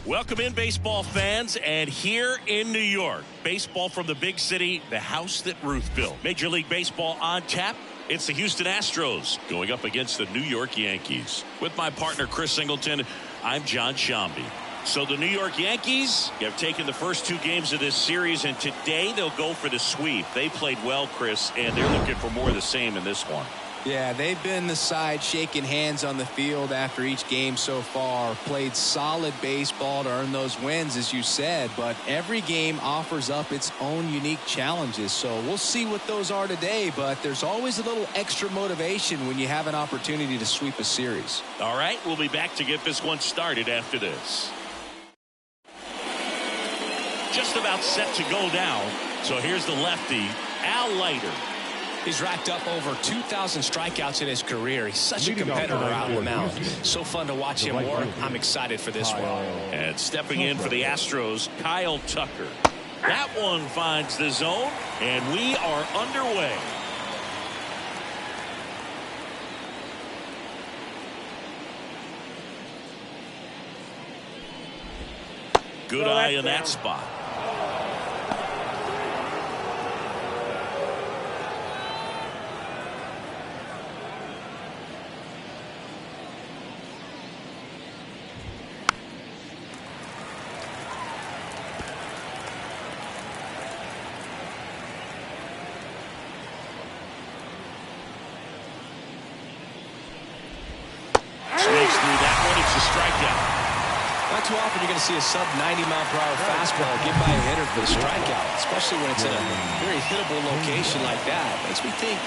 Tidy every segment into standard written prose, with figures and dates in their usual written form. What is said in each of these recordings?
Welcome in, baseball fans, and here in New York, baseball from the big city, the house that Ruth built. Major League Baseball on tap. It's the Houston Astros going up against the New York Yankees. With my partner, Chris Singleton, I'm John Shambi. So the New York Yankees have taken the first 2 games of this series, and today they'll go for the sweep. They played well, Chris, and they're looking for more of the same in this one. Yeah, they've been the side shaking hands on the field after each game so far. Played solid baseball to earn those wins, as you said, but every game offers up its own unique challenges. So we'll see what those are today, but there's always a little extra motivation when you have an opportunity to sweep a series. All right, we'll be back to get this one started after this. Just about set to go down. So here's the lefty, Al Leiter. He's racked up over 2,000 strikeouts in his career. He's such a competitor out on the mound. So fun to watch him work. I'm excited for this one. And stepping in for the Astros, Kyle Tucker. That one finds the zone, and we are underway. Good eye in that spot. Not too often you're going to see a sub-90-mile-per-hour fastball get by a hitter for the strikeout, especially when it's in a very hittable location like that. Makes me think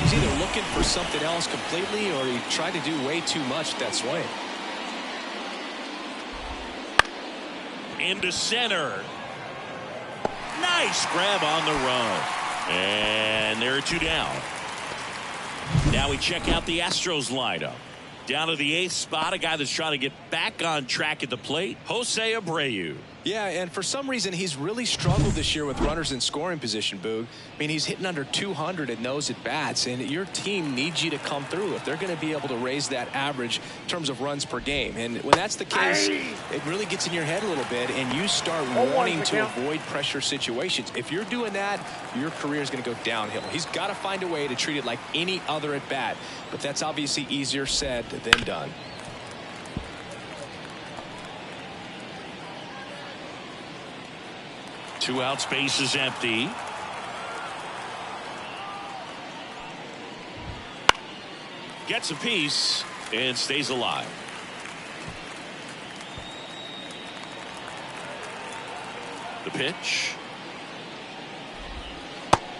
he's either looking for something else completely or he tried to do way too much with that swing. Into center. Nice grab on the run. And there are 2 down. Now we check out the Astros lineup. Down to the 8th spot, a guy that's trying to get back on track at the plate, Jose Abreu. Yeah, and for some reason, he's really struggled this year with runners in scoring position, Boog. I mean, he's hitting under 200 at nose at bats, and your team needs you to come through if they're going to be able to raise that average in terms of runs per game. And when that's the case, it really gets in your head a little bit, and you start wanting to avoid pressure situations. If you're doing that, your career is going to go downhill. He's got to find a way to treat it like any other at bat, but that's obviously easier said than done. 2 out, space is empty. Gets a piece and stays alive. The pitch.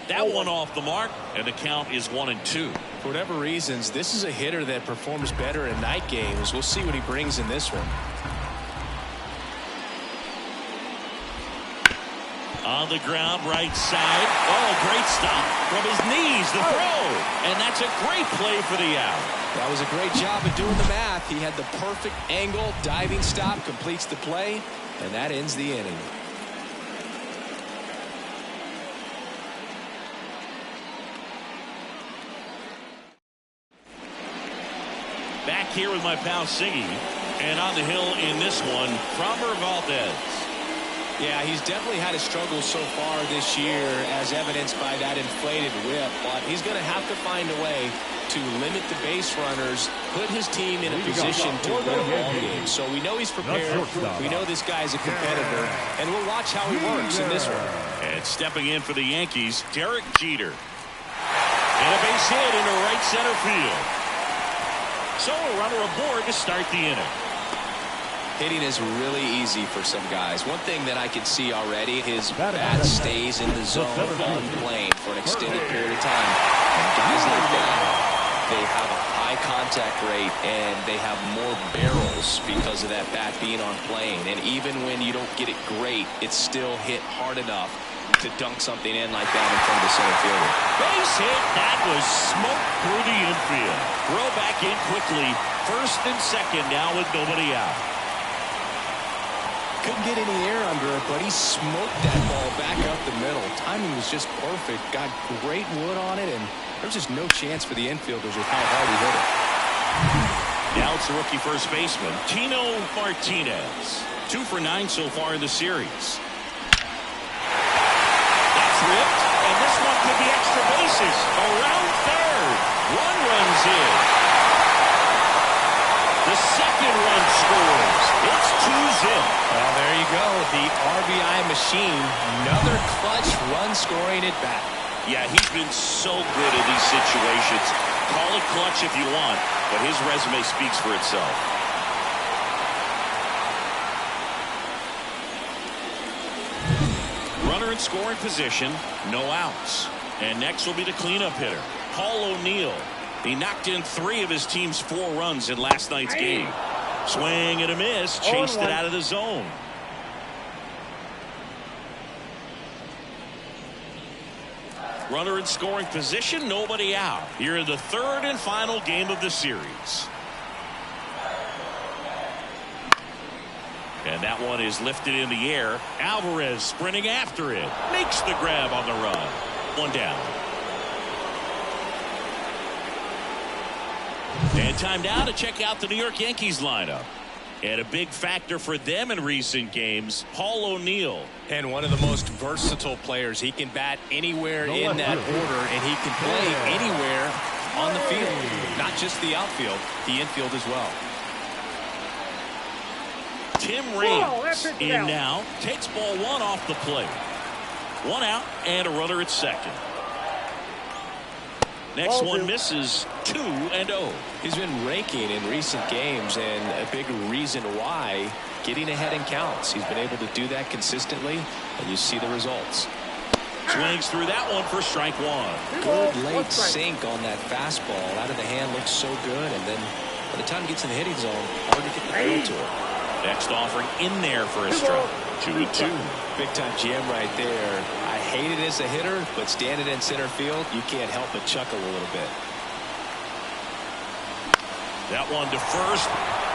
That one off the mark, and the count is 1-2. For whatever reasons, this is a hitter that performs better in night games. We'll see what he brings in this one. On the ground, right side. Oh, great stop from his knees, the throw. And that's a great play for the out. That was a great job of doing the math. He had the perfect angle, diving stop, completes the play, and that ends the inning. Back here with my pal Siggy. And on the hill in this one, Framber Valdez. Yeah, he's definitely had his struggles so far this year, as evidenced by that inflated whip. But he's going to have to find a way to limit the base runners, put his team in a position to win a ball game. So we know he's prepared. We know this guy's a competitor, and we'll watch how he works in this one. And stepping in for the Yankees, Derek Jeter. And a base hit into right center field. So a runner aboard to start the inning. Hitting is really easy for some guys. One thing that I can see already, his bat stays in the zone unplaying for an extended period of time. And guys like that, they have a high contact rate and they have more barrels because of that bat being on plane. And even when you don't get it great, it's still hit hard enough to dunk something in like that in front of the center fielder. Base hit. That was smoke through the infield. Throw back in quickly. First and second now with nobody out. Couldn't get any air under it, but he smoked that ball back up the middle. Timing was just perfect. Got great wood on it, and there's just no chance for the infielders with how hard he hit it. Now it's the rookie first baseman, Tino Martinez. 2 for 9 so far in the series. That's ripped, and this one could be extra bases. Around third. One runs in. The second run scores. It's 2-zip. Well, there you go. The RBI machine. Another clutch run scoring at bat. Yeah, he's been so good in these situations. Call it clutch if you want, but his resume speaks for itself. Runner in scoring position, no outs. And next will be the cleanup hitter, Paul O'Neill. He knocked in 3 of his team's 4 runs in last night's game. Swing and a miss, chased it out of the zone. Runner in scoring position, nobody out. Here in the third and final game of the series. And that one is lifted in the air. Alvarez sprinting after it. Makes the grab on the run. 1 down. And time now to check out the New York Yankees lineup. And a big factor for them in recent games, Paul O'Neill. And one of the most versatile players. He can bat anywhere in that order, and he can play anywhere on the field. Not just the outfield, the infield as well. Tim Raines in now. Takes ball 1 off the plate. 1 out and a runner at second. Next one misses. 2-0. He's been raking in recent games, and a big reason why, getting ahead in counts. He's been able to do that consistently, and you see the results. Swings through that one for strike 1. Good late sink on that fastball. Out of the hand looks so good, and then by the time he gets in the hitting zone, hard to get the feel to it. Next offering in there for a strike. 2-2. Big time jam right there. I hate it as a hitter, but standing in center field, you can't help but chuckle a little bit. That one to first.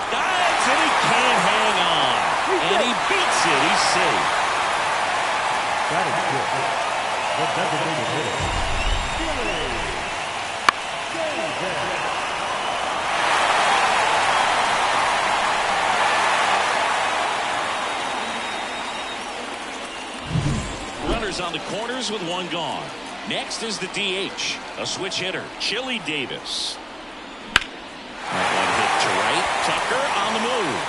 Dives, and he can't hang on. And he beats it. He's safe. That is good. But that's a big hit. Runners on the corners with 1 gone. Next is the DH, a switch hitter, Chili Davis. That one hit to right. Tucker on the move.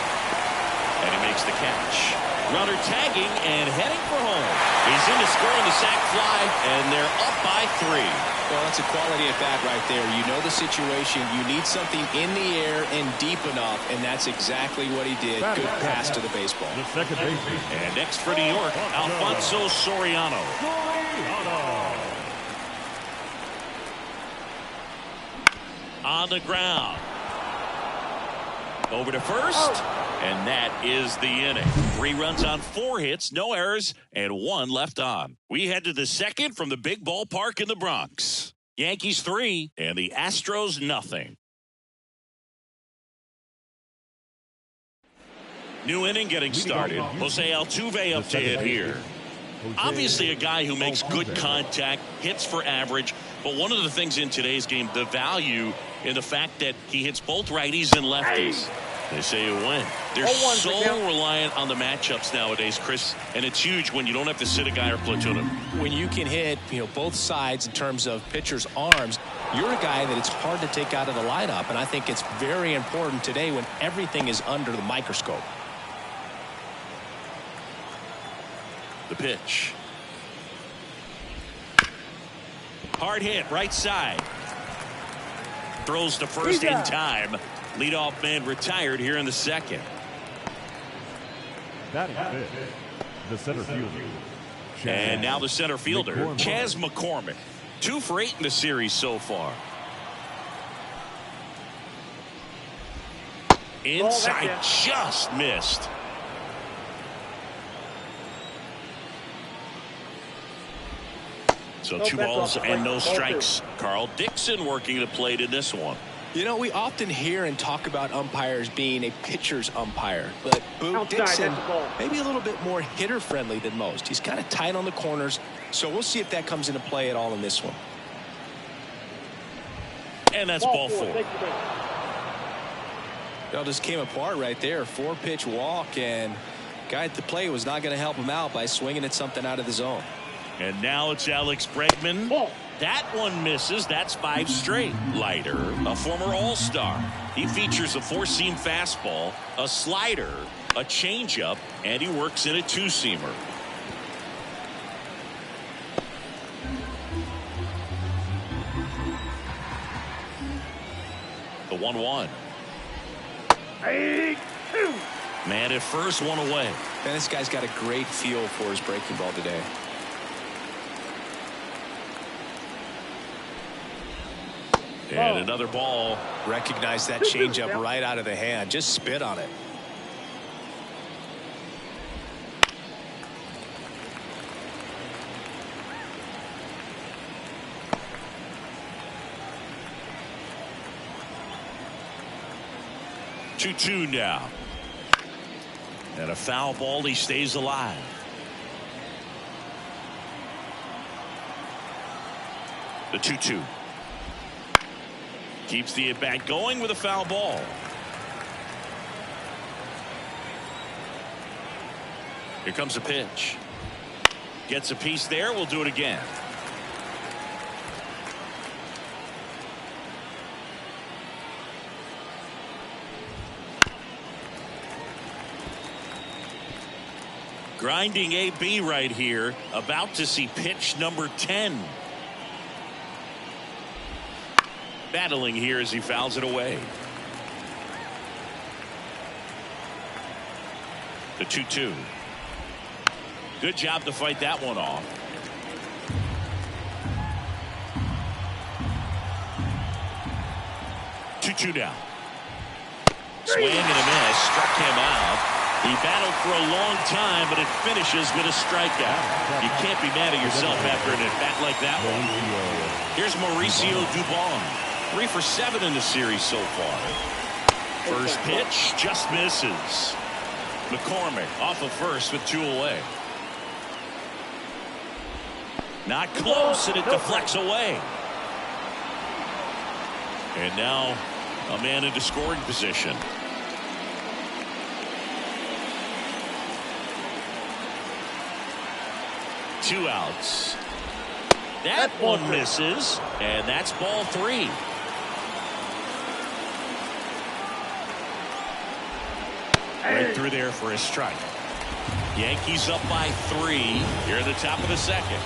And he makes the catch. Runner tagging and heading for home. He's in to score on the sac fly, and they're up by 3. Well, that's a quality at bat right there. You know the situation. You need something in the air and deep enough, and that's exactly what he did. Good pass to the baseball. The second baseman. And next for New York, Alfonso Soriano. On the ground. Over to first, and that is the inning. 3 runs on 4 hits, no errors, and 1 left on. We head to the second from the big ballpark in the Bronx. Yankees 3 and the Astros nothing. New inning getting started. Jose Altuve up to hit here. Obviously a guy who makes good contact, hits for average, but one of the things in today's game, the value in the fact that he hits both righties and lefties. They say you win. They're so reliant on the matchups nowadays, Chris, and it's huge when you don't have to sit a guy or platoon him. When you can hit, both sides in terms of pitchers' arms, you're a guy that it's hard to take out of the lineup, and I think it's very important today when everything is under the microscope. The pitch. Hard hit, right side. Throws to first in time. Leadoff man retired here in the second. Batting fifth, the center fielder. And now the center fielder, Chas McCormick. 2 for 8 in the series so far. Inside, just missed. So 2 balls and no strikes. Carl Dixon working the plate in this one. You know, we often hear and talk about umpires being a pitcher's umpire, but Boog Dixon maybe a little bit more hitter friendly than most. He's kind of tight on the corners, so we'll see if that comes into play at all in this one. And that's ball 4. It all just came apart right there. 4-pitch walk, and guy at the plate was not going to help him out by swinging at something out of the zone. And now it's Alex Bregman. That one misses. That's 5 straight. Leiter, a former all-star. He features a 4-seam fastball, a slider, a changeup, and he works in a 2-seamer. The 1-1. Man at first, 1 away. Man, this guy's got a great feel for his breaking ball today. And another ball. Recognize that changeup right out of the hand. Just spit on it. Two now. And a foul ball. He stays alive. The 2-2. Keeps the at-bat going with a foul ball. Here comes a pitch. Gets a piece there. We'll do it again. Grinding AB right here. About to see pitch number 10. Battling here as he fouls it away. The 2-2. Good job to fight that one off. Two down. Swing and a miss. Struck him out. He battled for a long time, but it finishes with a strikeout. You can't be mad at yourself after an at-bat like that one. Here's Mauricio Dubon. 3 for 7 in the series so far. First pitch just misses. McCormick off of first with 2 away. Not close, and it deflects away. And now a man into scoring position. Two outs. That one misses, and that's ball 3. Right through there for a strike. Yankees up by 3 here at the top of the second.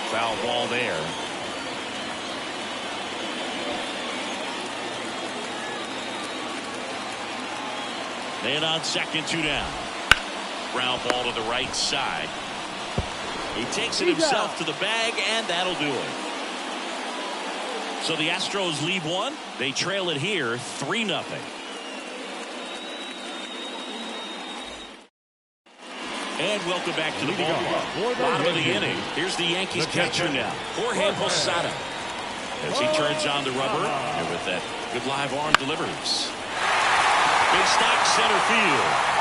Foul ball there. Man on second, 2 down. Ground ball to the right side. He takes it himself to the bag, and that'll do it. So the Astros lead 1. They trail it here 3-0. And welcome back to the ballpark. Bottom of the inning. Here's the Yankees catcher now, Jorge Posada. As he turns on the rubber, and with that good live arm delivers. Big stock center field.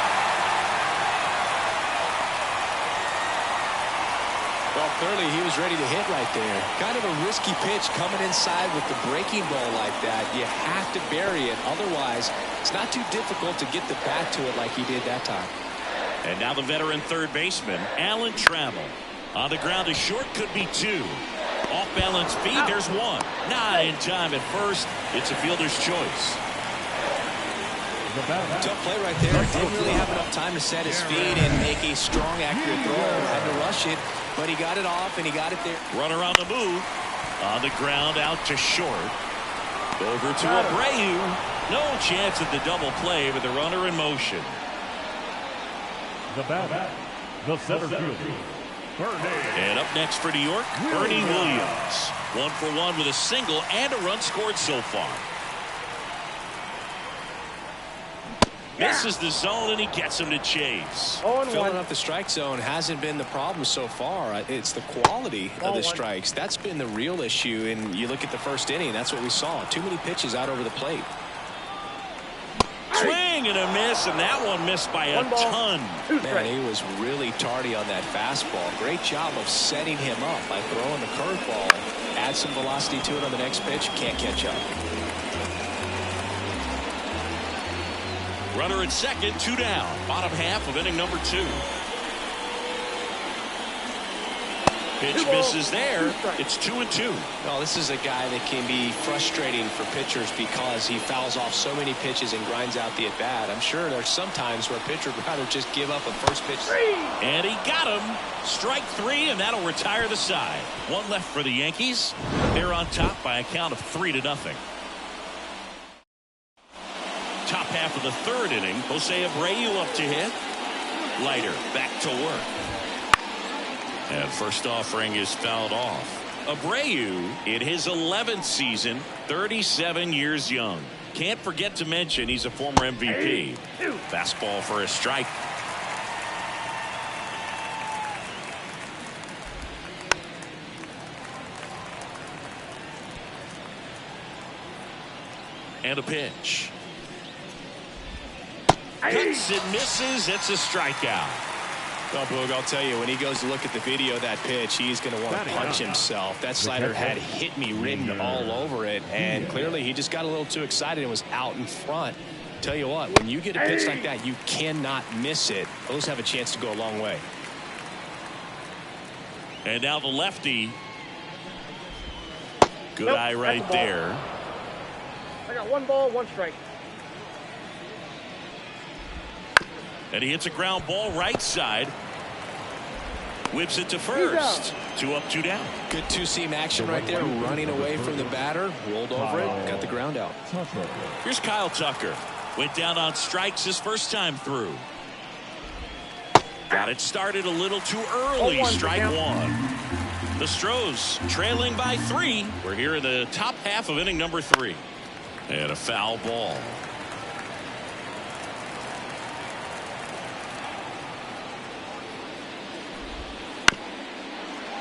Well, clearly he was ready to hit right there. Kind of a risky pitch coming inside with the breaking ball like that. You have to bury it. Otherwise, it's not too difficult to get the bat to it like he did that time. And now the veteran third baseman, Alan Trammell. On the ground to short, could be 2. Off balance feed, there's 1. Not in time at first. It's a fielder's choice. Tough play right there. Didn't really have enough time to set his feet and make a strong, accurate throw. Had to rush it, but he got it off and he got it there. Runner on the move. On the ground, out to short. Over to Abreu. No chance at the double play with the runner in motion. The batter, the center fielder, And up next for New York, Bernie Williams. 1 for 1 with a single and a run scored so far. Misses the zone, and he gets him to chase. Filling up the strike zone hasn't been the problem so far. It's the quality of the strikes. That's been the real issue. And you look at the first inning, that's what we saw. Too many pitches out over the plate. Swing and a miss, and that one missed by a ton. Man, he was really tardy on that fastball. Great job of setting him up by throwing the curveball. Add some velocity to it on the next pitch. Can't catch up. Runner at second, 2 down. Bottom half of inning number 2. Pitch misses there. It's 2-2. Well, this is a guy that can be frustrating for pitchers because he fouls off so many pitches and grinds out the at-bat. I'm sure there's some times where a pitcher would rather just give up a first pitch. And he got him. Strike 3, and that'll retire the side. 1 left for the Yankees. They're on top by a count of 3-0. Top half of the 3rd inning. Jose Abreu up to hit. Leiter back to work. And first offering is fouled off. Abreu in his 11th season, 37 years young. Can't forget to mention he's a former MVP. Fastball for a strike. And a pitch. Cuts and misses. It's a strikeout. Well, Boog, I'll tell you, when he goes to look at the video of that pitch, he's going to want to punch himself. That slider had "hit me" written all over it, and clearly he just got a little too excited and was out in front. Tell you what, when you get a pitch like that, you cannot miss it. Those have a chance to go a long way. And now the lefty. Good eye right there. I got 1 ball, 1 strike. And he hits a ground ball right side. Whips it to first. 2 up, 2 down. Good two-seam action right there. Running away from the batter. Rolled over it. Got the ground out. Here's Kyle Tucker. Went down on strikes his first time through. Got it started a little too early. Strike 1. The Stros trailing by 3. We're here in the top half of inning number 3. And a foul ball.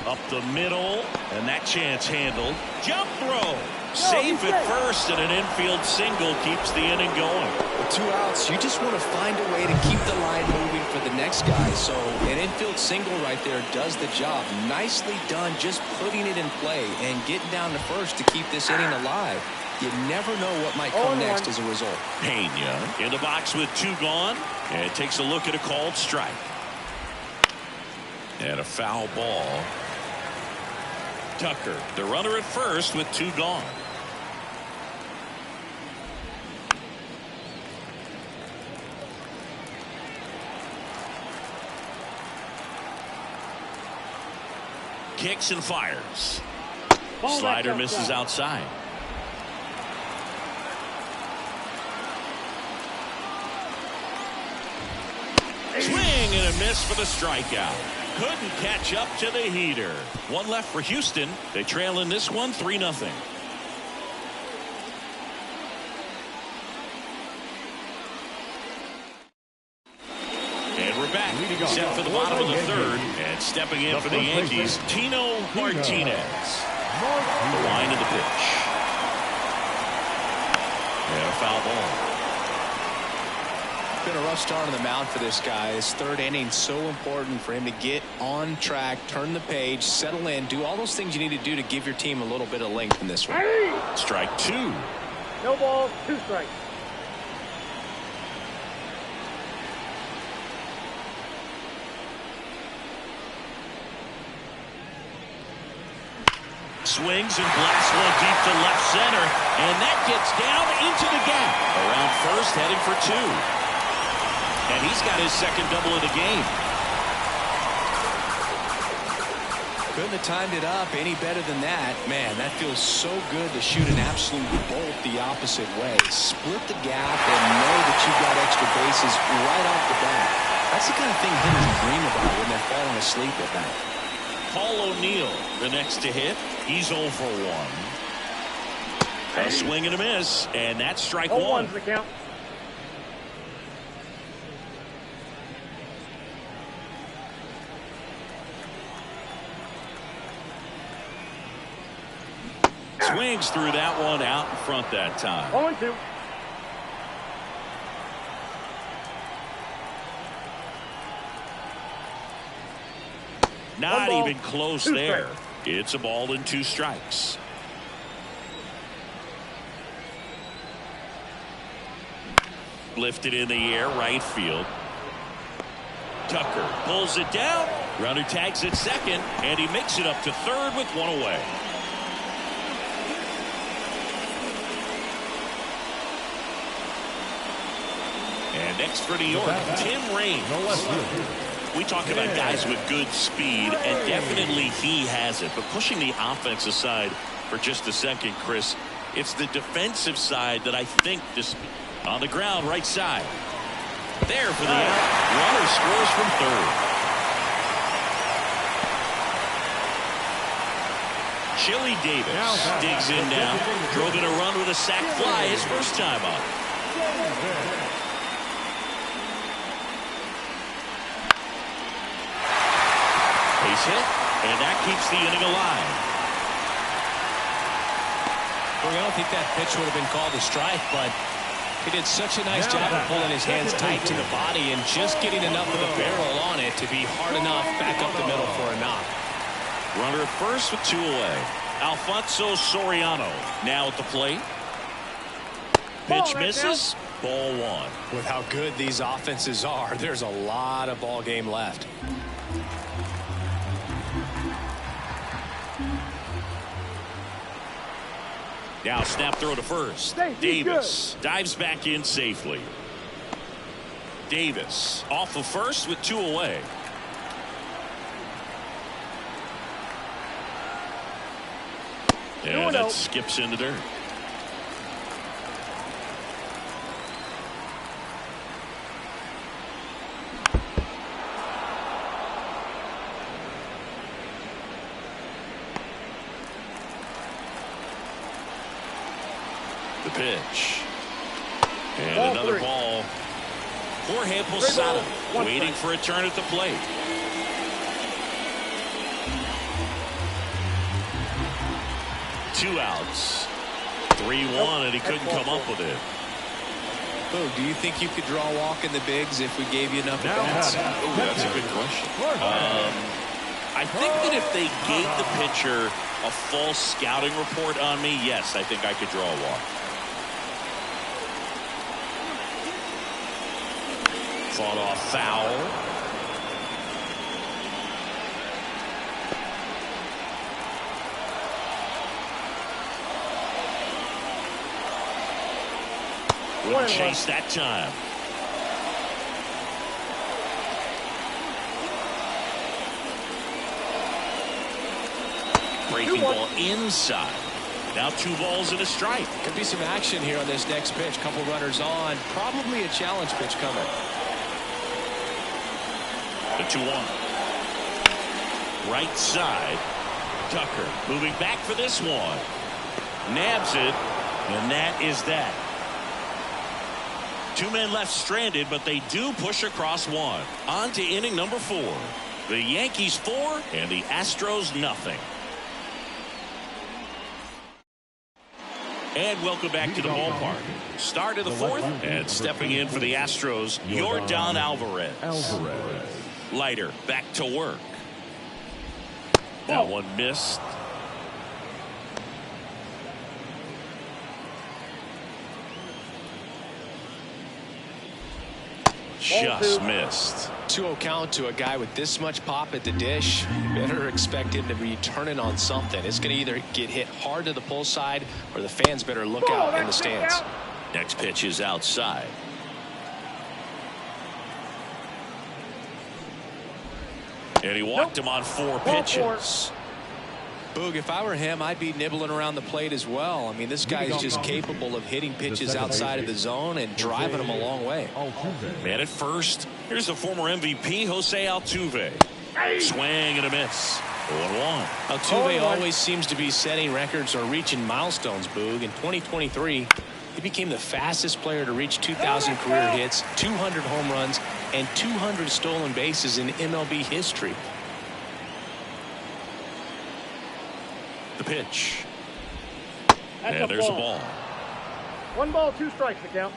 Up the middle, and that chance handled. Jump throw. Safe at first, and an infield single keeps the inning going. With 2 outs, you just want to find a way to keep the line moving for the next guy. So an infield single right there does the job. Nicely done, just putting it in play and getting down to first to keep this inning alive. You never know what might come next as a result. Pena in the box with 2 gone, and takes a look at a called strike. And a foul ball. Tucker, the runner at first with 2 gone. Kicks and fires. Slider misses outside. Swing and a miss for the strikeout. Couldn't catch up to the heater. 1 left for Houston. They trail in this one 3-0. And we're back. Set for the bottom of the 3rd. And stepping in for the Yankees, Tino Martinez. The line of the pitch. And a foul ball. Been a rough start on the mound for this guy. His 3rd inning, so important for him to get on track, turn the page, settle in, do all those things you need to do to give your team a little bit of length in this one. Strike 2. No balls, 2 strikes. Swings and blasts one deep to left center, and that gets down into the gap. Around first, heading for 2. And he's got his 2nd double of the game. Couldn't have timed it up any better than that. Man, that feels so good to shoot an absolute bolt the opposite way. Split the gap and know that you've got extra bases right off the bat. That's the kind of thing hitters dream about when they're falling asleep at night. Paul O'Neill, the next to hit. He's 0 for 1. A swing and a miss, and that's strike 1. The count. Swings through that one out in front that time. 0-2. Not ball, even close 2 there. strikes. It's a ball and 2 strikes. Lifted in the air, right field. Tucker pulls it down. Runner tags at second, and he makes it up to third with 1 away. And next for New York, Tim Raines. No less field. We talk about guys with good speed, and definitely he has it. But pushing the offense aside for just a second, Chris, it's the defensive side that I think this on the ground, right side. There for the out. Runner scores from third. Chili Davis digs in now. Drove in a run with a sac fly his first time up. Base hit, and that keeps the inning alive. Well, I don't think that pitch would have been called a strike, but he did such a nice job of pulling his hands tight to the body and just getting enough of the barrel on it to be hard enough back up the middle for a knock. Runner at first with 2 away. Alfonso Soriano now at the plate. Pitch misses. Ball 1. With how good these offenses are, there's a lot of ball game left. Now snap throw to first. Davis dives back in safely. Davis off of first with 2 away. And that skips in the dirt. The pitch. And Ball another 3. ball. Jorge Posada waiting for a turn at the plate. Two outs. 3-1, and he couldn't come up with it. Boog, do you think you could draw a walk in the bigs if we gave you enough at-bats? Ooh, that's a good question. I think that if they gave the pitcher a full scouting report on me, yes, I think I could draw a walk. Fought off foul. Wouldn't chase that time. Breaking ball inside. Now 2 balls and a strike. Could be some action here on this next pitch. Couple runners on. Probably a challenge pitch coming. The 2-1. Right side. Tucker moving back for this one. Nabs it, and that is that. 2 men left stranded, but they do push across 1. On to inning number 4. The Yankees 4 and the Astros nothing. And welcome back to the ballpark. Start of the 4th, and stepping in for the Astros, Yordan Alvarez. Leiter back to work. That one missed. Just missed. 2-0 count to a guy with this much pop at the dish. You better expect him to be turning on something. It's going to either get hit hard to the pull side, or the fans better look out in the stands. Next pitch is outside. And he walked him on 4 pitches. Boog, if I were him, I'd be nibbling around the plate as well. I mean, this guy's just capable of hitting pitches outside of the zone and driving them a long way. Man at first. Here's the former MVP, Jose Altuve. Swing and a miss. 0-1. Altuve always seems to be setting records or reaching milestones, Boog. In 2023, he became the fastest player to reach 2,000 career hits, 200 home runs, and 200 stolen bases in MLB history. The pitch. And there's a ball. 1 ball, 2 strikes, the count.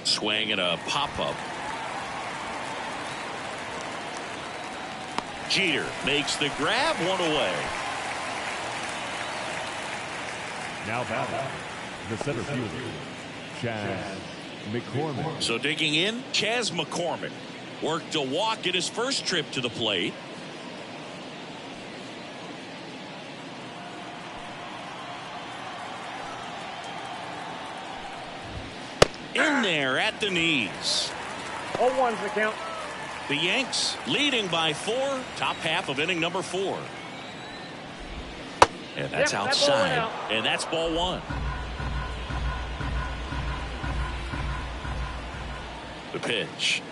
Swing and a pop-up. Jeter makes the grab, 1 away. Now batting, the center fielder, Chaz McCormick. So digging in, Chaz McCormick worked a walk in his first trip to the plate. In there at the knees. 0-1's the count. The Yanks leading by 4, top half of inning number 4. And that's outside. And that's ball 1. The pitch.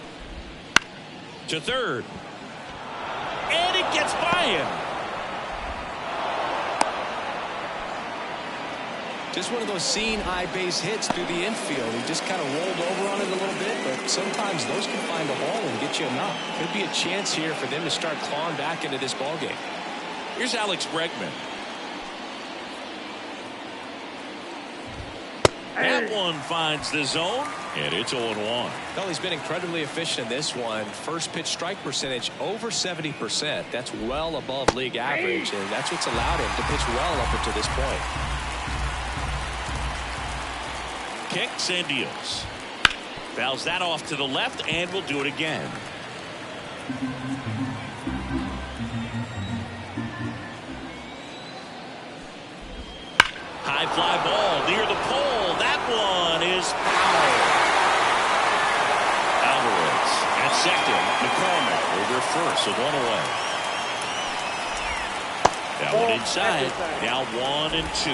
To third. And it gets by him. Just one of those seeing eye base hits through the infield. He just kind of rolled over on it a little bit, but sometimes those can find a hole and get you a knock. Could be a chance here for them to start clawing back into this ball game. Here's Alex Bregman. That one finds the zone, and it's 0-1. Well, he's been incredibly efficient in this one. First pitch strike percentage over 70%. That's well above league average, and that's what's allowed him to pitch well up until this point. Kicks and deals. Fouls that off to the left, and will do it again. High fly ball near the pole. That one is foul. Alvarez at second. McCormick over first, so 1 away. That one inside. Now 1 and 2.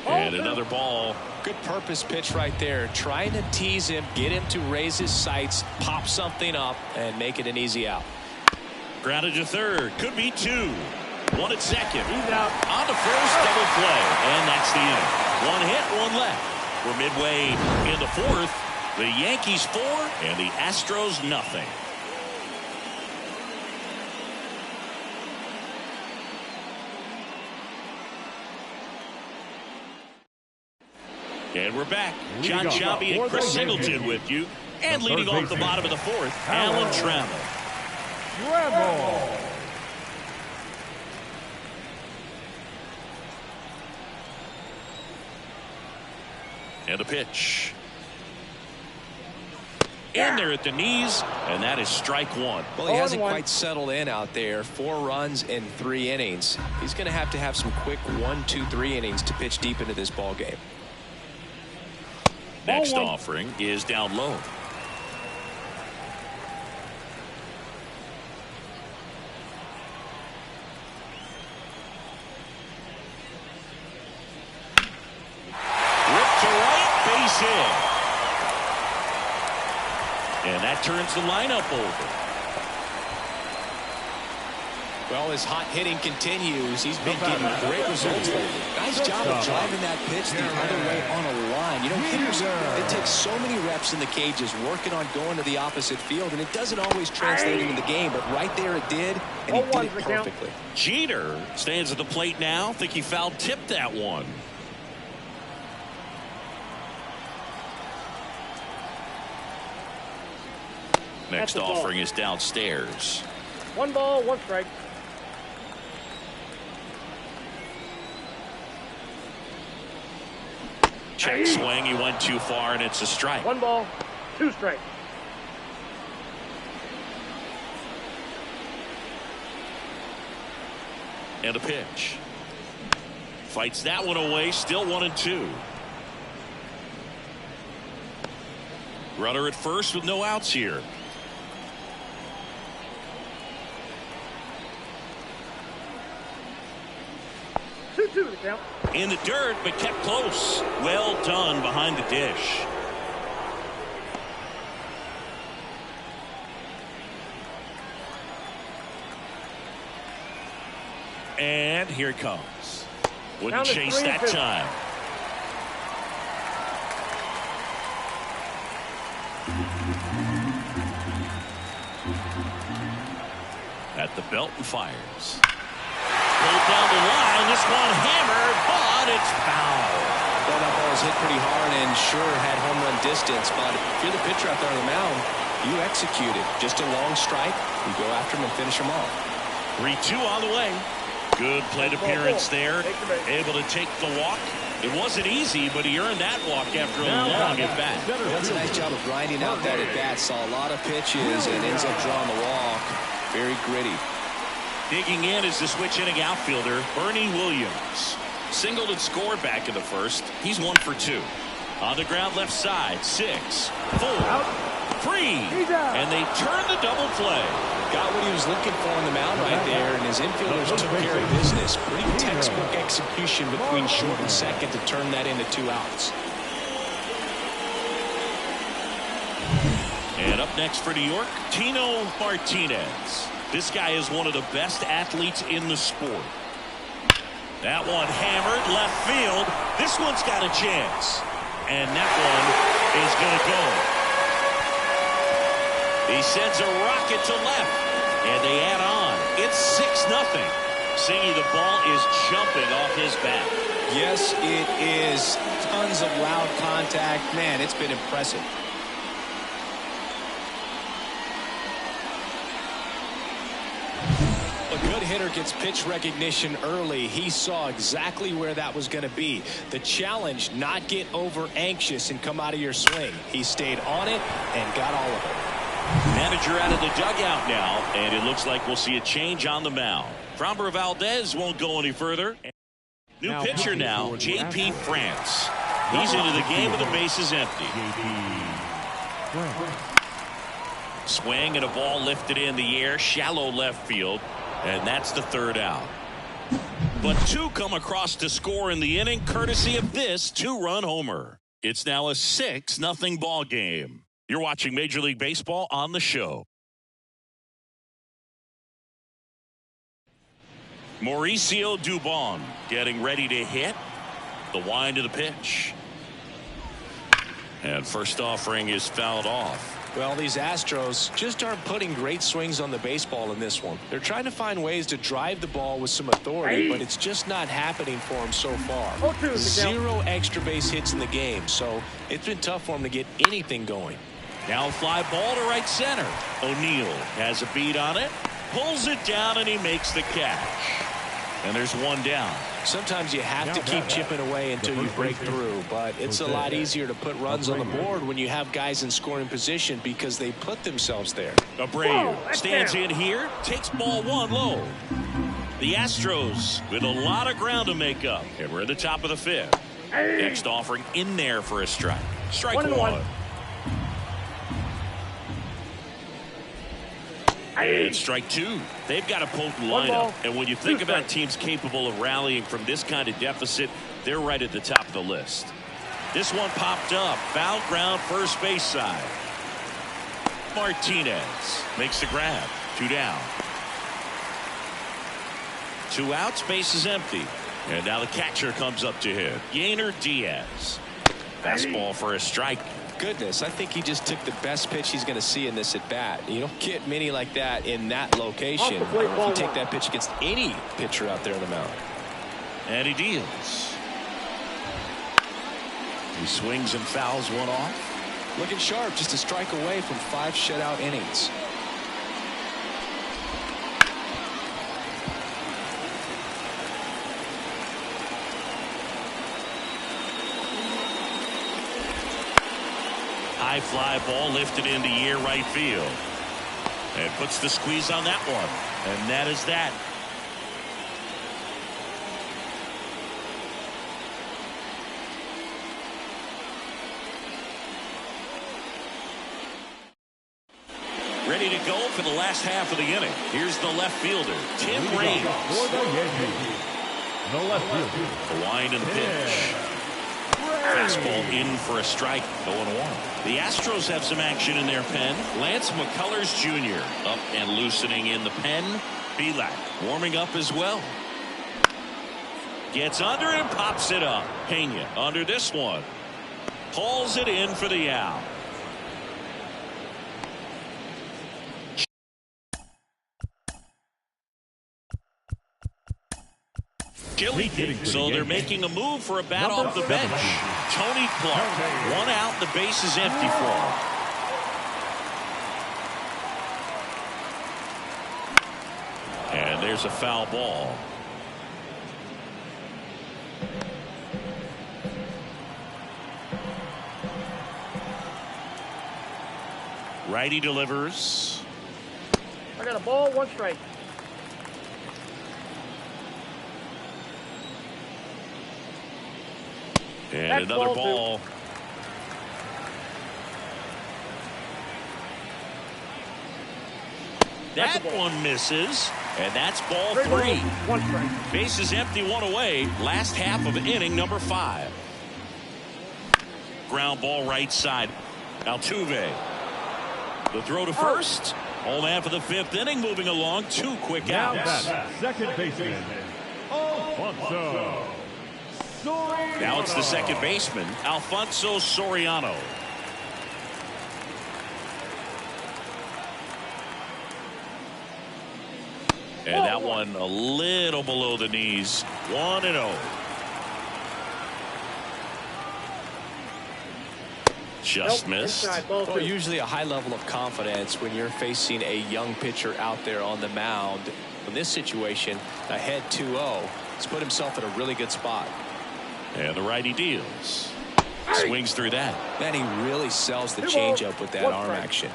And another ball. Good purpose pitch right there. Trying to tease him, get him to raise his sights, pop something up, and make it an easy out. Grounded to third. Could be 2. 1 at second. He's out. On to first, double play. And that's the inning. 1 hit, 1 left. We're midway in the 4th. The Yankees 4 and the Astros nothing. And we're back. John Shabby and Chris Singleton with you. And leading off the bottom of the 4th, Alan Trammell. And a pitch. In there at the knees, and that is strike 1. Well, he hasn't quite settled in out there. 4 runs in 3 innings. He's going to have some quick 1, 2, 3 innings to pitch deep into this ball game. Next offering is down low. Whip to right, base hit. And that turns the lineup over. Well, his hot hitting continues. He's been getting great results lately. Nice job of driving that pitch the other way on a line. You know, hitters, it takes so many reps in the cages working on going to the opposite field, and it doesn't always translate into the game, but right there it did, and he did it perfectly. Jeter stands at the plate now. Think he foul tipped that one. Next offering is downstairs. 1 ball, 1 strike. Check swing. He went too far, and it's a strike. 1 ball, 2 strikes. And a pitch. Fights that one away. Still 1 and 2. Runner at first with no outs here. In the dirt, but kept close. Well done behind the dish. And here it comes. Wouldn't Down to chase that 3-2. time. At the belt and fires. Pulled down the line. This one hammered, but it's foul. Well, that ball was hit pretty hard and sure had home run distance, but if you're the pitcher out there on the mound, you execute it. Just a long strike. You go after him and finish him off. 3-2 on the way. Good plate appearance there. Able to take the walk. It wasn't easy, but he earned that walk after a long at bat. That's a nice job of grinding out that at bat. Saw a lot of pitches and ends up drawing the walk. Very gritty. Digging in is the switch hitting outfielder, Bernie Williams. Singled and scored back in the first. He's 1 for 2. On the ground left side, 6, 4, 3. And they turn the double play. Got what he was looking for on the mound right there, and his infielders took care of business. Pretty textbook execution between short and second to turn that into 2 outs. And up next for New York, Tino Martinez. This guy is one of the best athletes in the sport. That one hammered left field. This one's got a chance. And that one is going to go. He sends a rocket to left. And they add on. It's 6-0. Singy, the ball is jumping off his bat. Yes, it is. Tons of loud contact. Man, it's been impressive. A good hitter gets pitch recognition early. He saw exactly where that was going to be. The challenge, not get over anxious and come out of your swing. He stayed on it and got all of it. Manager out of the dugout now, and it looks like we'll see a change on the mound. Framber Valdez won't go any further. New pitcher now, J.P. France. He's into the game with the bases empty. Swing and a ball lifted in the air, shallow left field, and that's the 3rd out. But 2 come across to score in the inning, courtesy of this 2-run homer. It's now a 6-0 ball game. You're watching Major League Baseball on the show. Mauricio Dubon getting ready to hit. The wind of the pitch. And first offering is fouled off. Well, these Astros just aren't putting great swings on the baseball in this one. They're trying to find ways to drive the ball with some authority, but it's just not happening for them so far. 0 extra base hits in the game, so it's been tough for them to get anything going. Now fly ball to right center. O'Neill has a beat on it, pulls it down, and he makes the catch. And there's 1 down. Sometimes you have to keep chipping away until you break through, but it's a lot easier to put runs on the board when you have guys in scoring position because they put themselves there. Abreu stands in here, takes ball 1 low. The Astros with a lot of ground to make up, and we're at the top of the 5th. Next offering in there for a strike. Strike 1. And strike 2. They've got a potent lineup. And when you think about teams capable of rallying from this kind of deficit, they're right at the top of the list. This one popped up. Foul ground, first base side. Martinez makes the grab. 2 down. 2 outs, base is empty. And now the catcher comes up to him. Yainer Diaz. Fastball for a strike. Goodness, I think he just took the best pitch he's going to see in this at bat. You don't get many like that in that location. If you take that pitch against any pitcher out there on the mound. And he deals. He swings and fouls 1 off. Looking sharp, just a strike away from 5 shutout innings. High fly ball lifted into air right field. And puts the squeeze on that one. And that is that. Ready to go for the last half of the inning. Here's the left fielder, Tim Raines. For the Yankees, the left fielder. The wind and the pitch. Fastball in for a strike, 0-1. The Astros have some action in their pen. Lance McCullers Jr. up and loosening in the pen. Belak warming up as well. Gets under it and pops it up. Pena under this one. Pulls it in for the out. Chili. So they're making a move for a bat off the bench. Tony Clark. One out. The base is empty for him. And there's a foul ball. Righty delivers. I got a ball, 1 strike. And That's another ball ball. That one misses. And that's ball 3. 1 strike. Base is empty, 1 away. Last half of inning number 5. Ground ball right side. Altuve. The throw to first. Home man for the 5th inning, moving along. 2 quick outs. Second baseman, Alfonso Soriano. Now it's the second baseman, Alfonso Soriano. And that one a little below the knees. 1-0. Just missed. Well, usually a high level of confidence when you're facing a young pitcher out there on the mound. In this situation, ahead 2-0. He's put himself in a really good spot. And the righty deals. Swings through that. Man, he really sells the changeup with that arm action.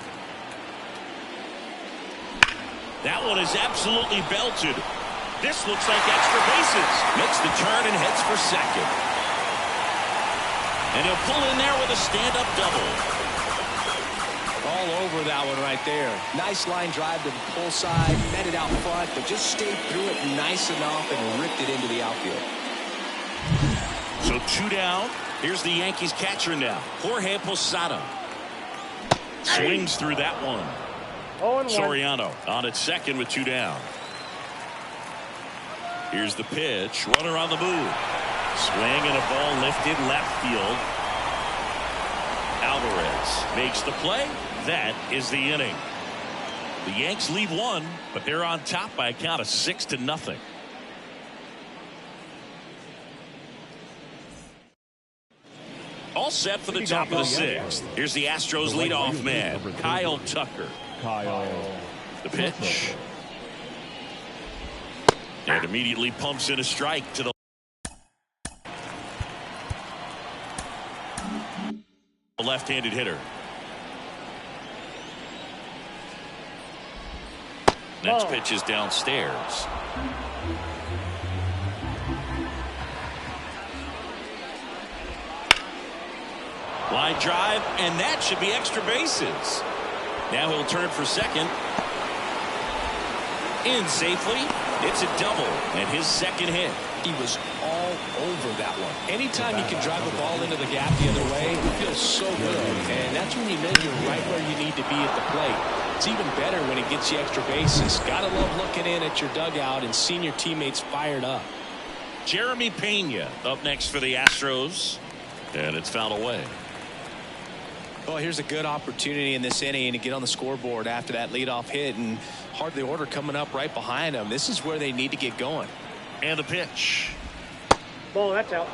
That one is absolutely belted. This looks like extra bases. Makes the turn and heads for second. And he'll pull in there with a stand-up double. All over that one right there. Nice line drive to the pull side. Met it out front, but just stayed through it nice enough and ripped it into the outfield. So 2 down. Here's the Yankees catcher now, Jorge Posada. Swings through that one. 0-1. Soriano on at second with 2 down. Here's the pitch. Runner on the move. Swing and a ball lifted left field. Alvarez makes the play. That is the inning. The Yanks lead 1, but they're on top by a count of 6-0. All set for the top of the 6th. Here's the Astros leadoff man, Kyle Tucker. The pitch. And immediately pumps in a strike to the left-handed hitter. Next pitch is downstairs. Line drive, and that should be extra bases. Now he'll turn for second. In safely. It's a double, and his second hit. He was all over that one. Anytime you can drive a ball into the gap the other way, it feels so good. And that's when you know you're right where you need to be at the plate. It's even better when it gets you extra bases. Gotta love looking in at your dugout and seeing your teammates fired up. Jeremy Pena up next for the Astros. And it's fouled away. Well, here's a good opportunity in this inning to get on the scoreboard after that leadoff hit, and hardly order coming up right behind them. This is where they need to get going. And the pitch. Ball, that's out.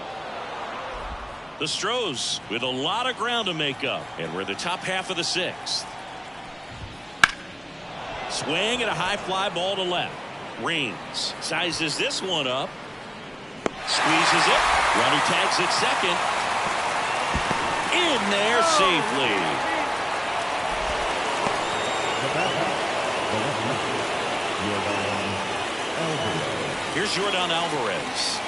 The Stros with a lot of ground to make up, and we're the top half of the 6th. Swing and a high fly ball to left. Reigns sizes this one up. Squeezes it. Runner tags at second. In there safely. Here's Yordan Alvarez.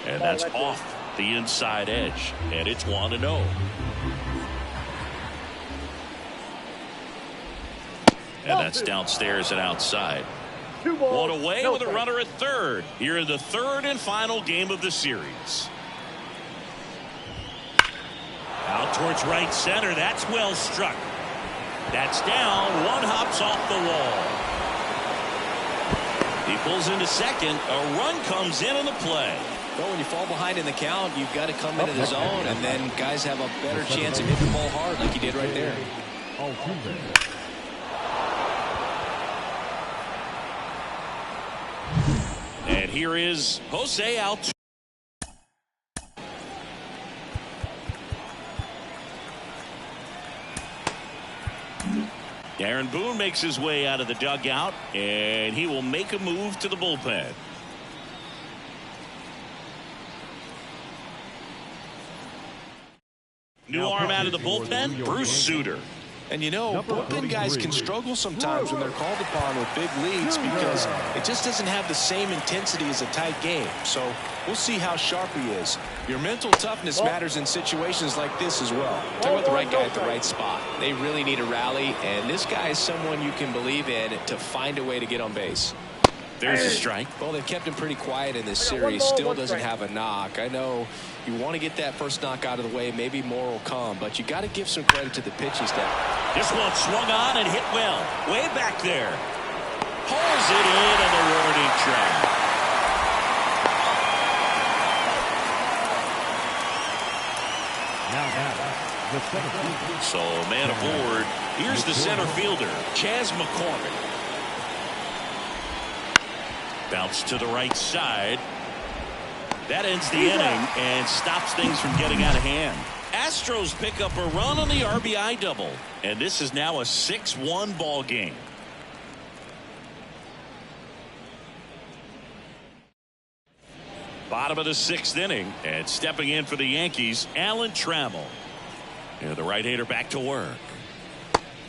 And that's off the inside edge. And it's 1-0. And that's downstairs and outside. 2 balls, One away with a runner at third. Here in the 3rd and final game of the series. Out towards right center. That's well struck. That's down. One hops off the wall. He pulls into second. A run comes in on the play. Well, when you fall behind in the count, you've got to come into the zone, and then guys have a better chance of hitting the ball hard like you did right there. And here is Jose Altuve. Aaron Boone makes his way out of the dugout, and he will make a move to the bullpen. New arm out of the bullpen, Bruce Sutter. And you know, bullpen guys can struggle sometimes when they're called upon with big leads because it just doesn't have the same intensity as a tight game. So we'll see how sharp he is. Your mental toughness matters in situations like this as well. Talk about the right guy at the right spot. They really need a rally, and this guy is someone you can believe in to find a way to get on base. There's a strike. Well, they've kept him pretty quiet in this series. Still doesn't have a knock. I know you want to get that first knock out of the way. Maybe more will come, but you got to give some credit to the pitching staff. This one swung on and hit well. Way back there. Pulls it in on the warning track. So man aboard. Here's the center fielder, Chas McCormick. Bounce to the right side. That ends the inning and stops things from getting out of hand. Astros pick up a run on the RBI double, and this is now a 6-1 ball game. Bottom of the 6th inning, and stepping in for the Yankees, Alan Trammell. And the right-hander back to work.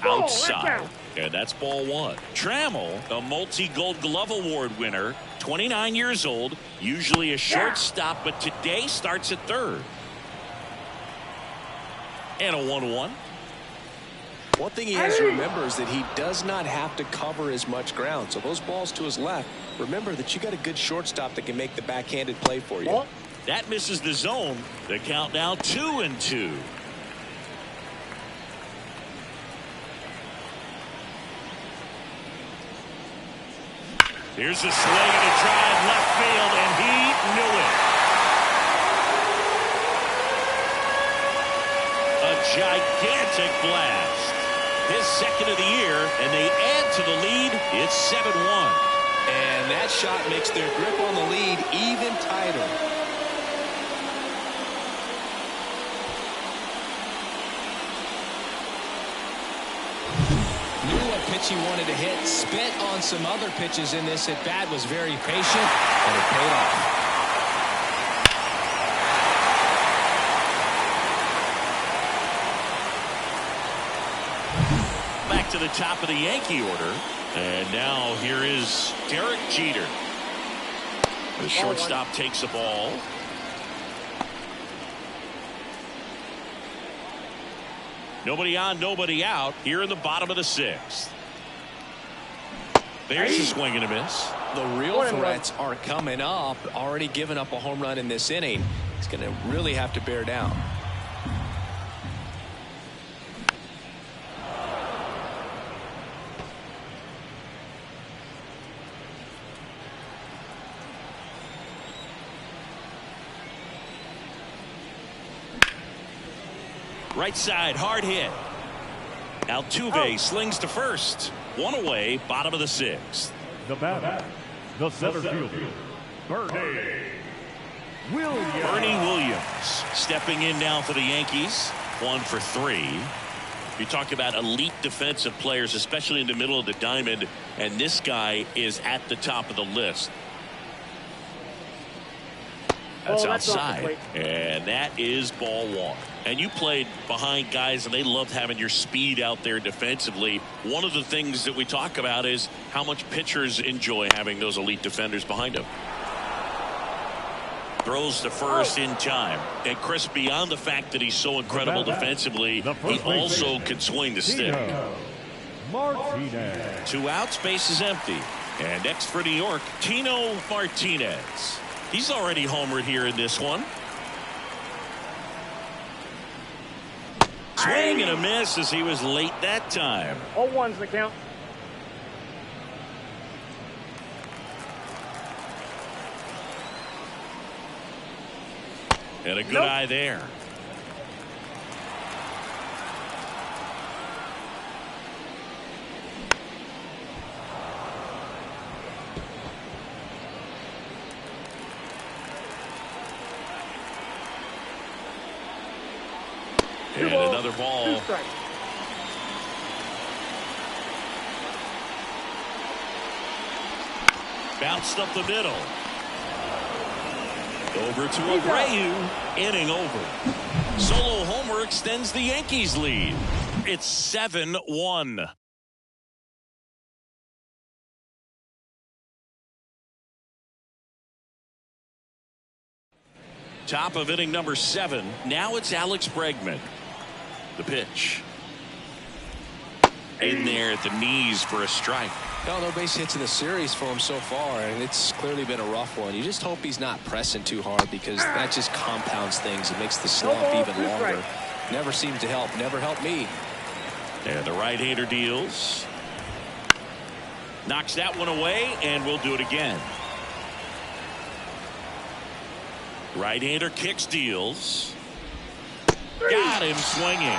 Outside. And that's ball one. Trammell, a multi-Gold Glove Award winner, 29 years old, usually a shortstop, but today starts at third. And a 1-1. One thing he has to remember is that he does not have to cover as much ground. So those balls to his left, remember that you got a good shortstop that can make the backhanded play for you. That misses the zone. The count now 2-2. Here's a swing and a drive left field, and he knew it. A gigantic blast. His second of the year, and they add to the lead. It's 7-1. And that shot makes their grip on the lead even tighter. He wanted to hit, spit on some other pitches in this at bat, was very patient, and it paid off. Back to the top of the Yankee order, and now here is Derek Jeter. The shortstop takes the ball. Nobody on, nobody out here in the bottom of the 6th. There's a swing and a miss. The real threats are coming up. Already given up a home run in this inning. He's going to really have to bear down. Right side, hard hit. Altuve slings to first. One away, bottom of the 6th. The batter, the center fielder, Bernie Williams stepping in now for the Yankees. 1 for 3. You talk about elite defensive players, especially in the middle of the diamond, and this guy is at the top of the list. That's outside, and that is ball one. And you played behind guys, and they loved having your speed out there defensively. One of the things that we talk about is how much pitchers enjoy having those elite defenders behind them. Throws to first in time. And Chris, beyond the fact that he's so incredible defensively, he also can swing the stick. Martinez. 2 outs, base is empty. And next for New York, Tino Martinez. He's already homered here in this one. Swing and a miss as he was late that time. 0-1's the count. And a good eye there. And another ball. 2 strikes. Bounced up the middle. Over to Abreu. Inning over. Solo homer extends the Yankees lead. It's 7-1. Top of inning number 7. Now it's Alex Bregman. The pitch. In there at the knees for a strike. No base hits in the series for him so far, and it's clearly been a rough one. You just hope he's not pressing too hard, because that just compounds things. It makes the slump even longer. Never seems to help. Never helped me. And the right-hander deals. Knocks that one away, and we'll do it again. Right-hander kicks, deals. Got him swinging.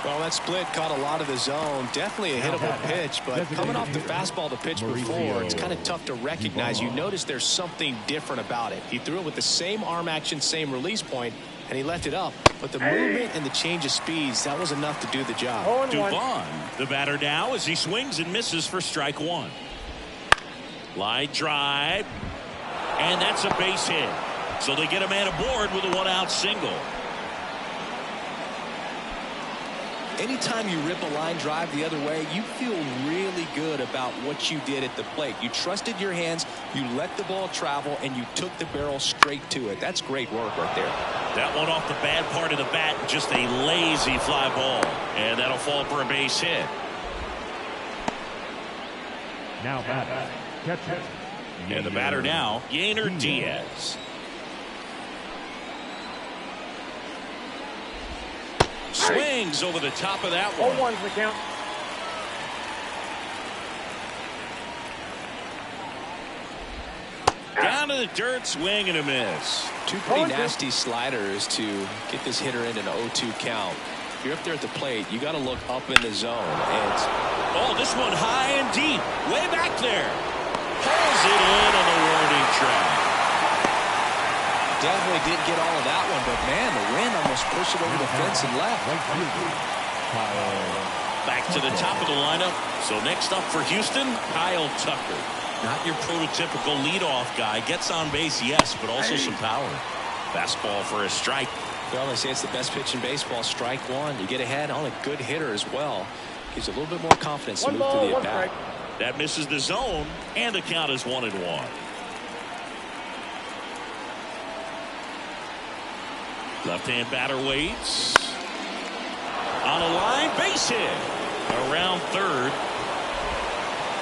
Well, that split caught a lot of the zone. Definitely a hittable pitch, but coming off the fastball to pitch before, it's kind of tough to recognize. You notice there's something different about it. He threw it with the same arm action, same release point, and he left it up. But the movement and the change of speeds, that was enough to do the job. Dubon, the batter now, as he swings and misses for strike 1. Line drive, and that's a base hit. So they get a man aboard with a 1-out single. Anytime you rip a line drive the other way, you feel really good about what you did at the plate. You trusted your hands, you let the ball travel, and you took the barrel straight to it. That's great work right there. That one off the bad part of the bat, just a lazy fly ball. And that'll fall for a base hit. Now batter, catcher. And the batter now, Yainer Diaz. Swings over the top of that one. 0-1's the count. Down to the dirt, swing and a miss. Two pretty nasty sliders to get this hitter in an 0-2 count. If you're up there at the plate, you got to look up in the zone. And oh, this one high and deep, way back there. Pulls it in on the warning track. Definitely didn't get all of that one, but man, the wind almost pushed it over the fence and left. Back to the top of the lineup. So next up for Houston, Kyle Tucker. Not your prototypical leadoff guy. Gets on base, yes, but also some power. Fastball for a strike. Well, they say it's the best pitch in baseball. Strike 1. You get ahead on a good hitter as well. Gives a little bit more confidence to move to the at-bat. That misses the zone, and the count is 1-1. Left-hand batter waits. On a line, base hit. Around third.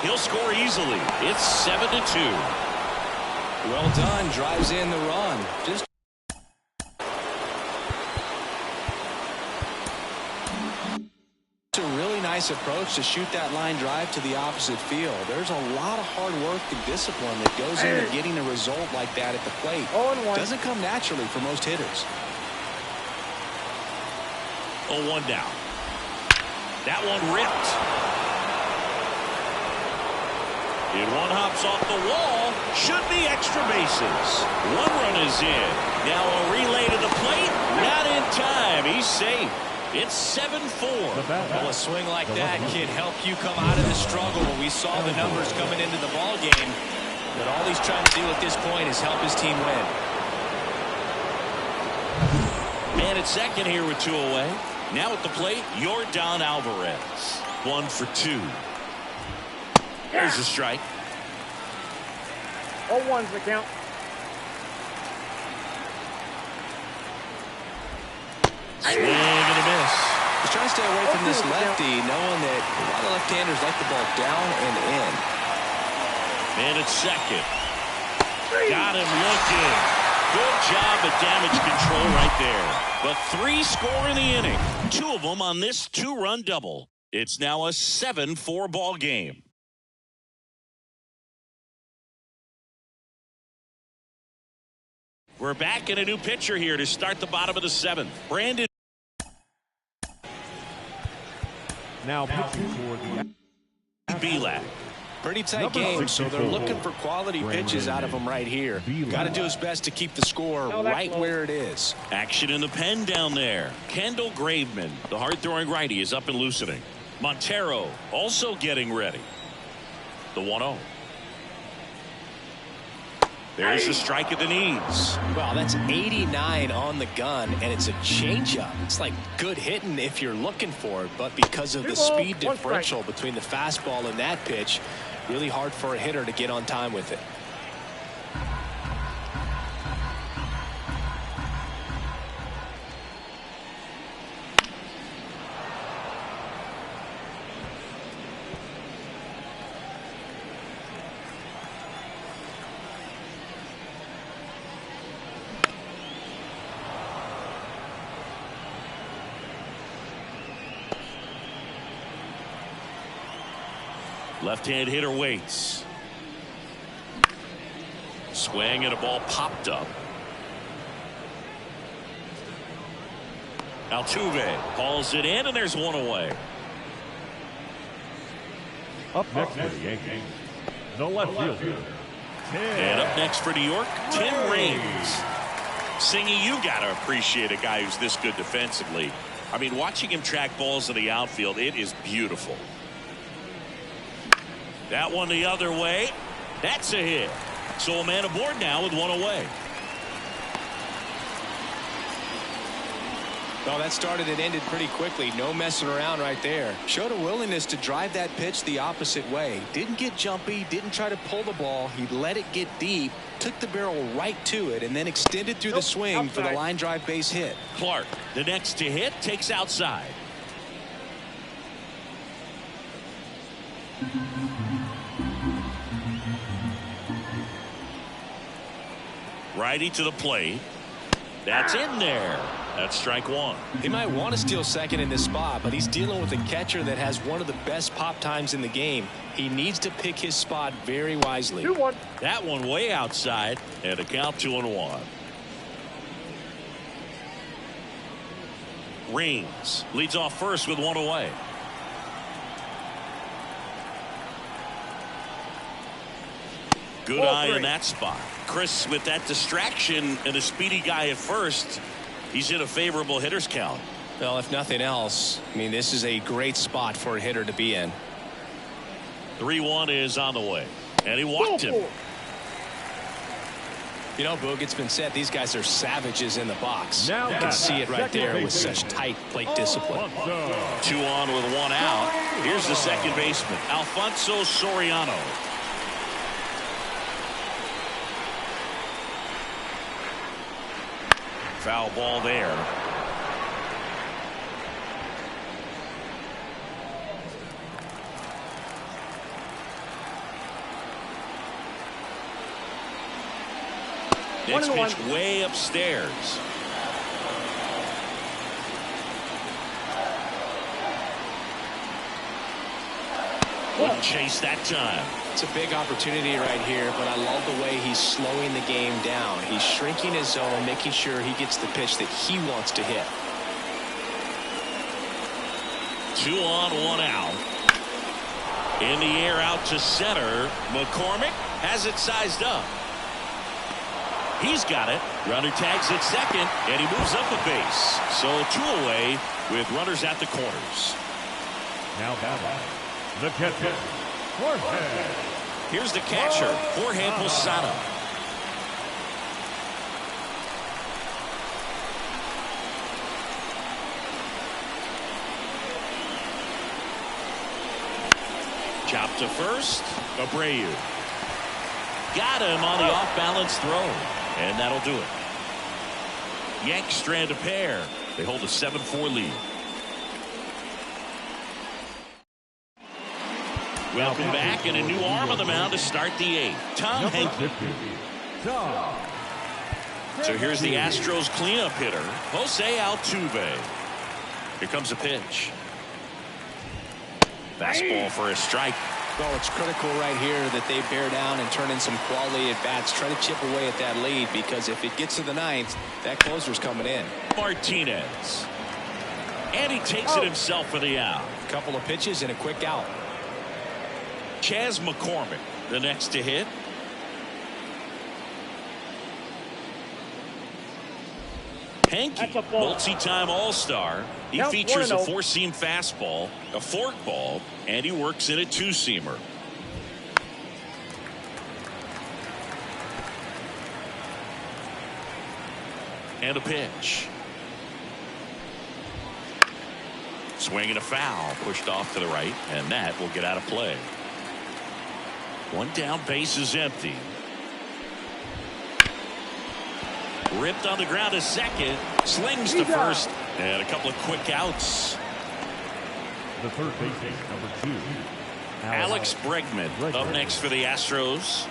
He'll score easily. It's 7-2. Well done. Drives in the run. Just a really nice approach to shoot that line drive to the opposite field. There's a lot of hard work and discipline that goes into getting a result like that at the plate. 0-1. Doesn't come naturally for most hitters. 0-1 down. That one ripped. And one hops off the wall. Should be extra bases. One run is in. Now a relay to the plate. Not in time. He's safe. It's 7-4. Well, a swing like that can help you come out of the struggle. We saw the numbers coming into the ball game. But all he's trying to do at this point is help his team win. Man at second here with 2 away. Now at the plate, Yordan Alvarez. 1 for 2. There's a strike. 0-1's the count. Swing and a miss. He's trying to stay away from this lefty, knowing that a lot of left-handers like the ball down and in. Man at second. Got him looking. Good job at damage control right there. The 3 score in the inning. 2 of them on this 2-run double. It's now a 7-4 ball game. We're back in a new pitcher here to start the bottom of the 7th. Brandon. Now pitching for the Belak. Pretty tight Number game, so they're 64. looking for quality pitches out of him right here. Got to do his best to keep the score right where it is. Action in the pen down there. Kendall Graveman, the hard-throwing righty, is up and loosening. Montero also getting ready. The 1-0. There's the strike at the knees. Wow, that's 89 on the gun, and it's a changeup. It's like good hitting if you're looking for it, but because of the speed differential between the fastball and that pitch, really hard for a hitter to get on time with it. Left-hand hitter waits. Swing and a ball popped up. Altuve hauls it in, and there's one away. up next for the Yankees, the left fielder. And up next for New York, Tim Raines. Singy, you got to appreciate a guy who's this good defensively. I mean, watching him track balls in the outfield, it is beautiful. That one the other way. That's a hit. So a man aboard now with one away. Well, that started and ended pretty quickly. No messing around right there. Showed a willingness to drive that pitch the opposite way. Didn't get jumpy, didn't try to pull the ball. He let it get deep, took the barrel right to it, and then extended through the swing for the line drive base hit. Clark, the next to hit, takes outside. Righty to the plate. That's in there. That's strike one. He might want to steal second in this spot, but he's dealing with a catcher that has one of the best pop times in the game. He needs to pick his spot very wisely. 2-1. That one way outside, and a count 2-1. Raines leads off first with one away. Good eye in that spot. Chris, with that distraction and a speedy guy at first, he's in a favorable hitter's count. Well, if nothing else, I mean, this is a great spot for a hitter to be in. 3-1 is on the way, and he walked him. You know, Boog, it's been said these guys are savages in the box. Now you can see it right there with such tight plate discipline. 2 on with 1 out. Here's the second baseman, Alfonso Soriano. Foul ball there. Next pitch way upstairs. Wouldn't chase that time. It's a big opportunity right here, but I love the way he's slowing the game down. He's shrinking his zone, making sure he gets the pitch that he wants to hit. 2 on, 1 out. In the air out to center. McCormick has it sized up. He's got it. Runner tags at second, and he moves up a base. So 2 away with runners at the corners. Now batting, the catcher, Jorge. Here's the catcher, Jorge Posada. Chop to first. Abreu. Got him on the off-balance throw. And that'll do it. Yanks strand a pair. They hold a 7-4 lead. Welcome back, and a new arm on the mound to start the 8th. Tom Henke. So here's the Astros cleanup hitter, Jose Altuve. Here comes a pitch. Fastball for a strike. Well, it's critical right here that they bear down and turn in some quality at bats. Try to chip away at that lead, because if it gets to the ninth, that closer's coming in. Martinez. And he takes it himself for the out. Couple of pitches and a quick out. Chas McCormick, the next to hit. Hanky, multi-time all-star. He features a four-seam fastball, a forkball, and he works in a two-seamer. And a pitch. Swing and a foul, pushed off to the right, and that will get out of play. One down, base is empty. Ripped on the ground to second, slings to first, and a couple of quick outs. The third baseman, number 2. Alex Bregman up next for the Astros.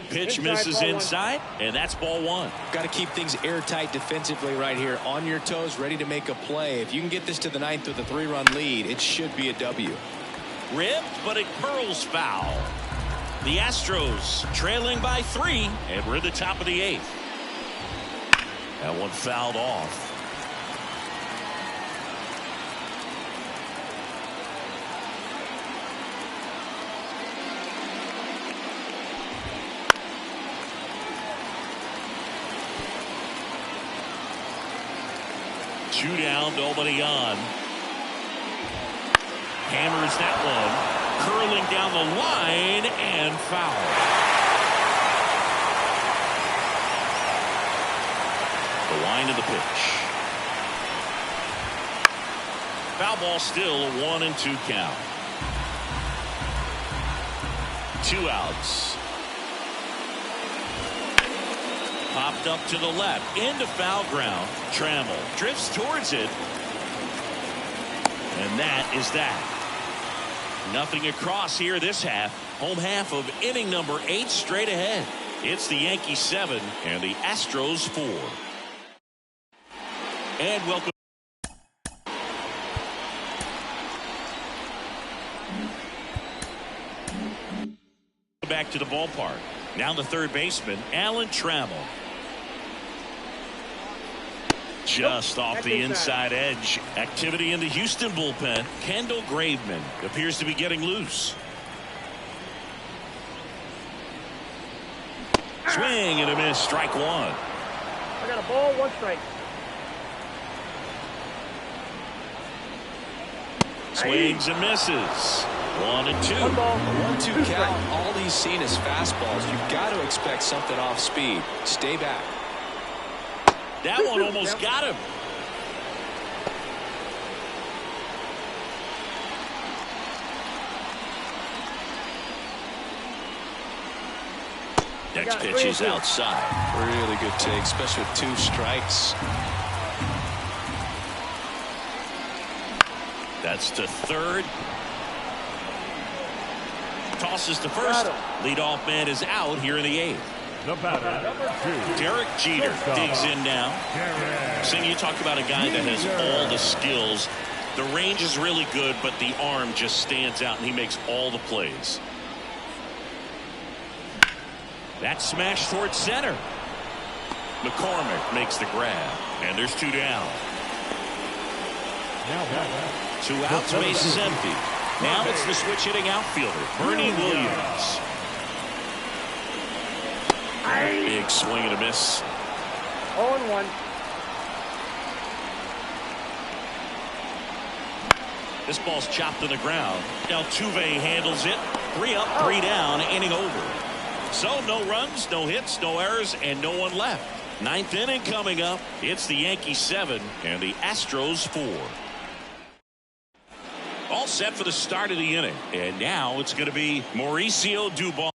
Pitch misses inside, and that's ball one. Got to keep things airtight defensively right here. On your toes, ready to make a play. If you can get this to the ninth with a 3-run lead, it should be a W. Ripped, but it curls foul. The Astros trailing by 3, and we're at the top of the 8th. That one fouled off. Two down, nobody on. Hammers that one, curling down the line, and foul. The line of the pitch. Foul ball, still a 1-2 count. 2 outs. Popped up to the left, into foul ground. Trammell drifts towards it. And that is that. Nothing across here this half. Home half of inning number 8 straight ahead. It's the Yankees 7 and the Astros 4. And welcome back to the ballpark. Now the third baseman, Alan Trammell. Just off the inside edge. Activity in the Houston bullpen. Kendall Graveman appears to be getting loose. Swing and a miss. Strike one. I got a ball, 1 strike. Swings and misses. 1-2. 1 ball. A 1-2 count. All he's seen is fastballs. You've got to expect something off speed. Stay back. That one almost got him. Next pitch is outside. Really good take, especially with 2 strikes. That's to third. Tosses to first. Leadoff man is out here in the 8th. The batter, 2. Derek Jeter digs in now. Sing, you talk about a guy that has all the skills. The range is really good, but the arm just stands out, and he makes all the plays. That smash towards center. McCormick makes the grab, and there's 2 down. 2 outs, base is empty. Now it's the switch hitting outfielder, Bernie Williams. Big swing and a miss. 0-1. This ball's chopped to the ground. Altuve handles it. 3 up, 3 down, inning over. So no runs, no hits, no errors, and no one left. 9th inning coming up. It's the Yankees 7 and the Astros 4. All set for the start of the inning. And now it's going to be Mauricio Dubon.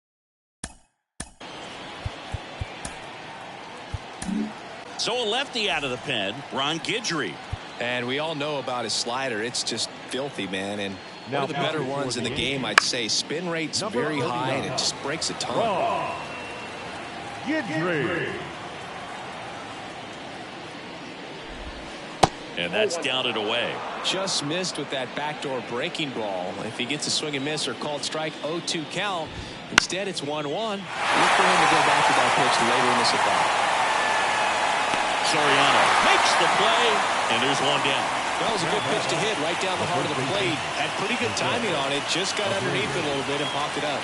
So a lefty out of the pen, Ron Guidry. And we all know about his slider. It's just filthy, man. And one of the better ones in the game, I'd say. Spin rate's very high, and it just breaks a ton. Guidry. And that's down and away. just missed with that backdoor breaking ball. If he gets a swing and miss or called strike, 0-2 count. Instead, it's 1-1. Look for him to go back to that pitch later in this at-bat. Soriano makes the play, and there's one down. That was a good pitch to hit right down the heart of the plate. Had pretty good timing on it. Just got underneath it a little bit and popped it up.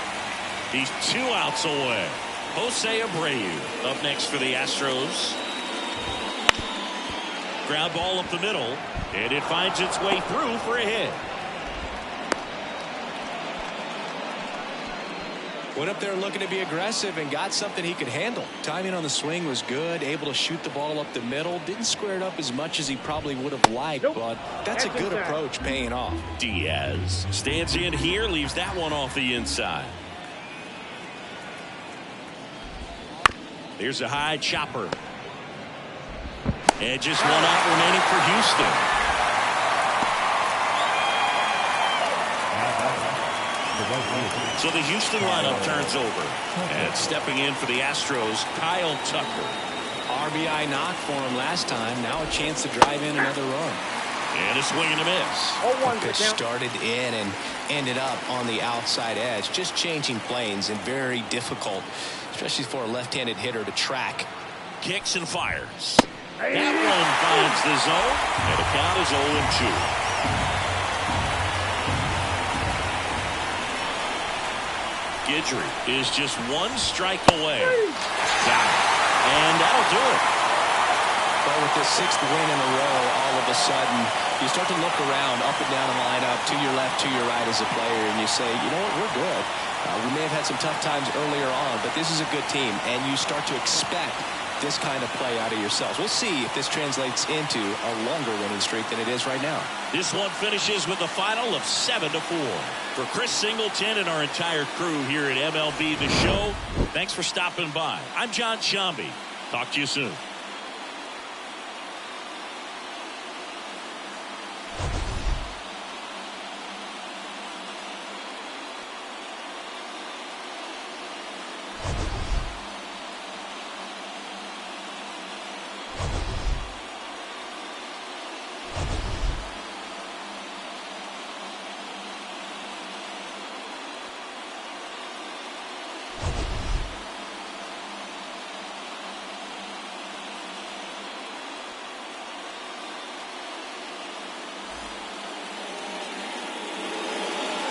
He's 2 outs away. Jose Abreu up next for the Astros. Ground ball up the middle, and it finds its way through for a hit. Went up there looking to be aggressive and got something he could handle. Timing on the swing was good. Able to shoot the ball up the middle. Didn't square it up as much as he probably would have liked, but that's a good approach paying off. Diaz stands in here, leaves that one off the inside. Here's a high chopper. And just 1 out remaining for Houston. So the Houston lineup turns over. And stepping in for the Astros, Kyle Tucker. RBI knock for him last time. Now a chance to drive in another run. And a swing and a miss. Pitch started in and ended up on the outside edge. Just changing planes and very difficult, especially for a left-handed hitter to track. Kicks and fires. That one finds the zone, and the count is 0-2. Guidry is just 1 strike away. Got it. And that'll do it. But with the 6th win in a row, all of a sudden, you start to look around, up and down the lineup, to your left, to your right as a player, and you say, you know what, we're good. We may have had some tough times earlier on, but this is a good team, and you start to expect this kind of play out of yourselves. We'll see if this translates into a longer winning streak than it is right now. This one finishes with a final of 7-4. For Chris Singleton and our entire crew here at MLB The Show, thanks for stopping by. I'm John Shambi. Talk to you soon.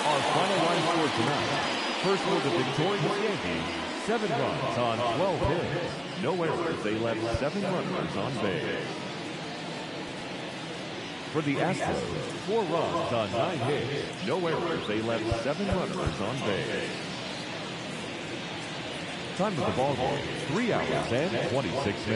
Our final line score tonight. First for the victorious Yankees, 7 runs on 12 hits. No errors. They left 7 runners on base. For the Astros, 4 runs on 9 hits. No errors. They left 7 runners on base. Time of the ball game, 3 hours and 26 minutes.